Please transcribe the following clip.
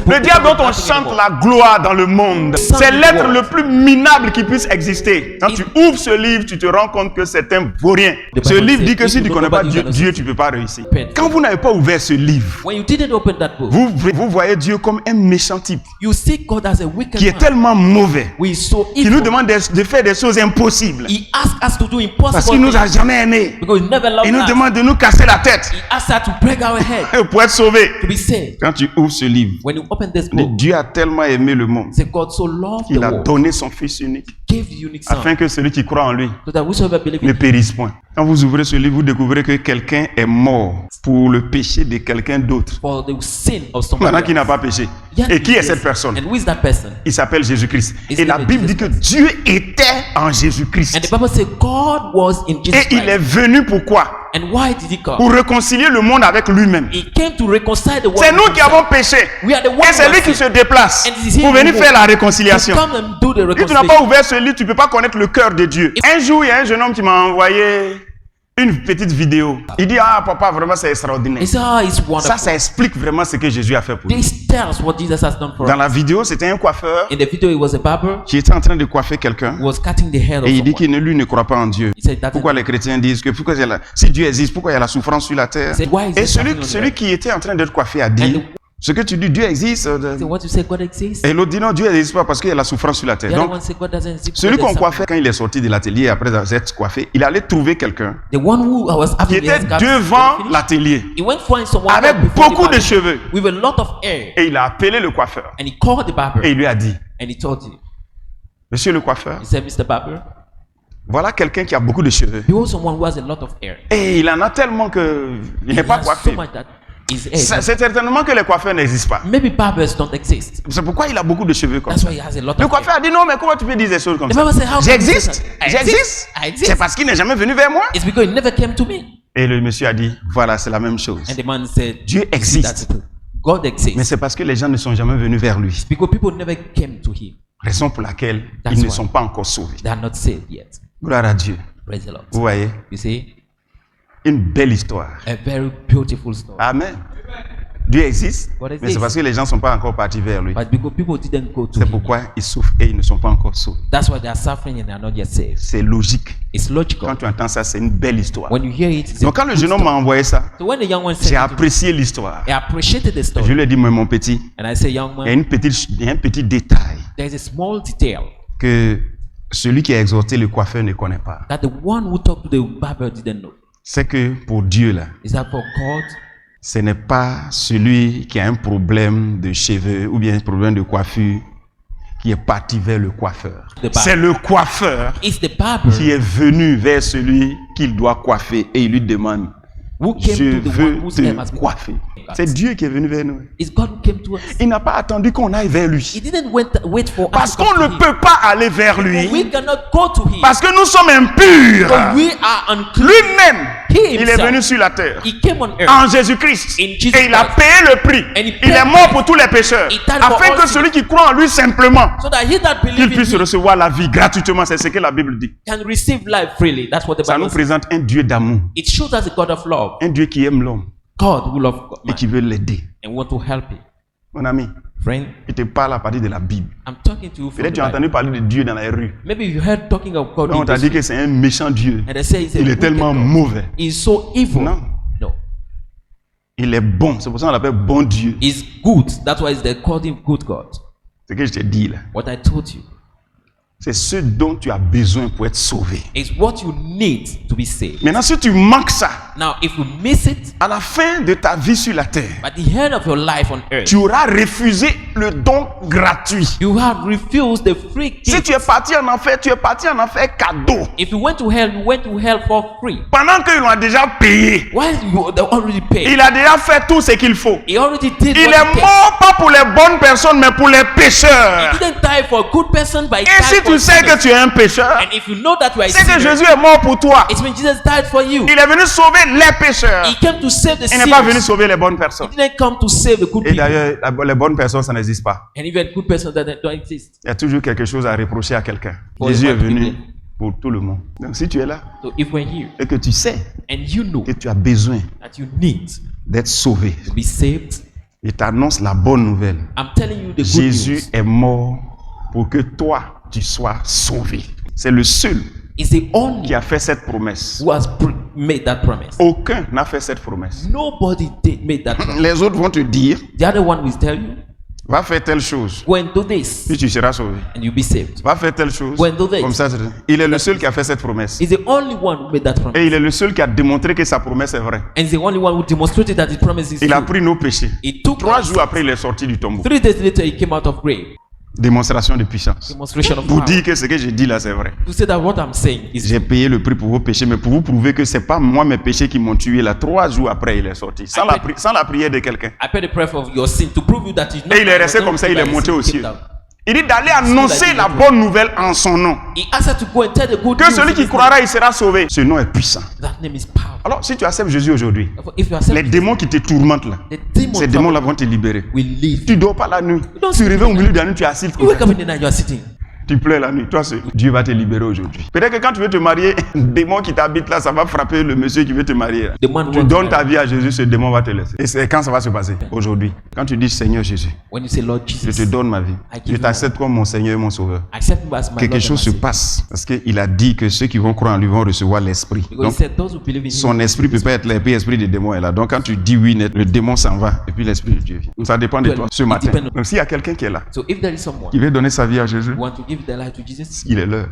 Le diable dont on chante la gloire dans le monde, c'est l'être le plus minable qui puisse exister. Quand tu ouvres ce livre, tu te rends compte que c'est un vaurien. Ce livre dit que si tu ne connais pas Dieu, tu ne peux pas réussir. Quand vous n'avez pas ouvert ce livre, vous voyez Dieu comme un méchant type qui est tellement mauvais, qui nous demande de faire des choses impossibles. Parce qu'il ne nous a jamais aimés. Il nous demande de nous casser la tête pour être sauvés. Quand tu ouvres ce livre, Dieu a tellement aimé le monde qu'il a donné son Fils unique afin que celui qui croit en lui ne périsse point. Quand vous ouvrez ce livre, vous découvrez que quelqu'un est mort pour le péché de quelqu'un d'autre. Maintenant qui n'a pas péché. Et qui est cette personne? Il s'appelle Jésus-Christ. Et la Bible dit que Dieu était en Jésus-Christ. Et il est venu pourquoi? Pour réconcilier le monde avec lui-même. C'est nous qui avons péché. Et c'est lui qui se déplace pour venir faire la réconciliation. Si tu n'as pas ouvert ce livre, tu ne peux pas connaître le cœur de Dieu. Un jour, il y a un jeune homme qui m'a envoyé une petite vidéo. Il dit, ah papa, vraiment c'est extraordinaire. Ça explique vraiment ce que Jésus a fait pour nous. Dans la vidéo, c'était un coiffeur qui était en train de coiffer quelqu'un. Et il dit qu'il lui ne croit pas en Dieu. Pourquoi les chrétiens disent que si Dieu existe, pourquoi il y a la souffrance sur la terre? Et celui qui était en train d'être coiffé a dit, ce que tu dis, Dieu existe. Et l'autre dit non, Dieu n'existe pas parce qu'il y a la souffrance sur la terre. Donc, celui qu'on coiffait quand il est sorti de l'atelier après être coiffé, il allait trouver quelqu'un qui était devant l'atelier avec beaucoup de cheveux. Et il a appelé le coiffeur. Et il lui a dit, Monsieur le coiffeur, voilà quelqu'un qui a beaucoup de cheveux. Et il en a tellement qu'il n'est pas coiffé. C'est certainement que les coiffeurs n'existent pas. C'est pourquoi il a beaucoup de cheveux comme ça. Le coiffeur a dit non, mais comment tu peux dire des choses comme ça? J'existe. C'est parce qu'il n'est jamais venu vers moi. Et le monsieur a dit, voilà, c'est la même chose. Dieu existe. Mais c'est parce que les gens ne sont jamais venus vers lui. Raison pour laquelle ils ne sont pas encore sauvés. Gloire à Dieu. Vous voyez? Une belle histoire. Amen. Dieu existe, mais c'est parce que les gens ne sont pas encore partis vers lui. C'est pourquoi ils souffrent et ils ne sont pas encore sauvés. C'est logique. Quand tu entends ça, c'est une belle histoire. Donc quand le jeune homme m'a envoyé ça, j'ai apprécié l'histoire. Je lui ai dit, mais mon petit, il y a un petit détail que celui qui a exhorté le coiffeur ne connaît pas. C'est que pour Dieu là, ce n'est pas celui qui a un problème de cheveux ou bien un problème de coiffure qui est parti vers le coiffeur. C'est le coiffeur qui est venu vers celui qu'il doit coiffer et il lui demande, je veux te coiffer. C'est Dieu qui est venu vers nous. Il n'a pas attendu qu'on aille vers lui. Parce qu'on ne peut pas aller vers lui. Parce que nous sommes impurs. Lui-même, il est venu sur la terre en Jésus-Christ. Et il a payé le prix. Il est mort pour tous les pécheurs. Afin que celui qui croit en lui simplement, qu'il puisse recevoir la vie gratuitement. C'est ce que la Bible dit. Ça nous présente un Dieu d'amour. Un Dieu qui aime l'homme. Et qui veut l'aider. Mon ami, il te parle à partir de la Bible. Peut-être tu as entendu parler de Dieu dans la rue. On t'a dit que c'est un méchant Dieu. Il est tellement mauvais. Non. Il est bon. C'est pour ça qu'on l'appelle bon Dieu. Is good. That's why they called him good God. C'est ce que je te dis là. What I told you. C'est ce dont tu as besoin pour être sauvé. It's what you need to be saved. Maintenant, si tu manques ça, now if you miss it, à la fin de ta vie sur la terre, at the end of your life on earth, tu auras refusé le don gratuit. You have refused the free gift. Si tu es parti en enfer, tu es parti en enfer cadeau. If you went to hell, you went to hell for free. Pendant qu'ils l'ont déjà payé. While they already paid. Il a déjà fait tout ce qu'il faut. He already did. Il est mort pas pour les bonnes personnes, mais pour les pécheurs. He didn't die for a good person, but he died for tu sais que tu es un pécheur, and if you know that you are a c'est que Jésus est mort pour toi. It means Jesus died for you. Il est venu sauver les pécheurs. He came to save the sinners. Il n'est pas venu sauver les bonnes personnes. He didn't come to save the good people. Et d'ailleurs, les bonnes personnes, ça n'existe pas. And even good persons that don't exist. Il y a toujours quelque chose à reprocher à quelqu'un. Jésus est venu pour tout le monde. Donc si tu es là, if we're here, et que tu sais and you know que tu as besoin that you need d'être sauvé, to be saved, Il t'annonce la bonne nouvelle. I'm telling you the good Jésus news. est mort pour que toi, tu sois sauvé. C'est le seul Is the only qui a fait cette promesse. who has made that promise. Aucun n'a fait cette promesse. Nobody did make that promise. Les autres vont te dire, The other one will tell you, va faire telle chose, go and do this, puis tu seras sauvé. and you'll be saved. Va faire telle chose, Go and do this. comme ça. Il est le seul qui a fait cette promesse. He's the only one who made that promise. Et il est le seul qui a démontré que sa promesse est vraie. And he's the only one who demonstrated that his promise is Il a true. pris nos péchés. He took 3 us. jours après, il est sorti du tombeau. 3 days later, he came out of grave. Démonstration de puissance. Demonstration of Pour power. dire que ce que j'ai dit là, c'est vrai. To say that what I'm saying is J'ai payé le prix pour vos péchés, mais pour vous prouver que c'est pas moi mes péchés qui m'ont tué là. 3 jours après, il est sorti. Sans la prière de quelqu'un. I paid the price of your sin to prove you that it's not. Et il est resté comme ça, il est monté aux cieux. Il dit d'aller annoncer la bonne nouvelle en son nom. He asked to go and tell the good Que news. celui in qui his croira, il sera sauvé. Ce nom est puissant. name. That name is power. Alors, si tu acceptes Jésus aujourd'hui, If you accept les démons qui te tourmentent là, the demon ces démons là vont te libérer. will leave. Tu dors pas la nuit. don't Tu sleep réveilles au milieu de la nuit, tu es assis. You wake up in the night, you are sitting. Tu pleures la nuit. Toi, Dieu va te libérer aujourd'hui. Peut-être que quand tu veux te marier, un démon qui t'habite là, ça va frapper le monsieur qui veut te marier. The man Tu wants donnes to ta vie à Jésus, ce démon va te laisser. Et c'est quand ça va se passer? Aujourd'hui. Quand tu dis Seigneur Jésus, When you say Lord je Jesus, te donne ma vie. I give Je t'accepte comme mon Seigneur et mon Sauveur. accept me as my Quelque Lord chose and se my Savior. passe. Parce qu'il a dit que ceux qui vont croire en lui vont recevoir l'esprit. Because Donc, he said those who believe in son him. esprit peut pas être là, et puis l'esprit des démons est là. Donc quand tu dis oui net, le démon s'en va, et puis l'esprit de Dieu vient. Ça dépend de toi ce matin. Donc s'il y a quelqu'un qui est là, So if there is someone qui veut donner sa vie à Jésus, who want to give their life to Jesus, il est l'heure.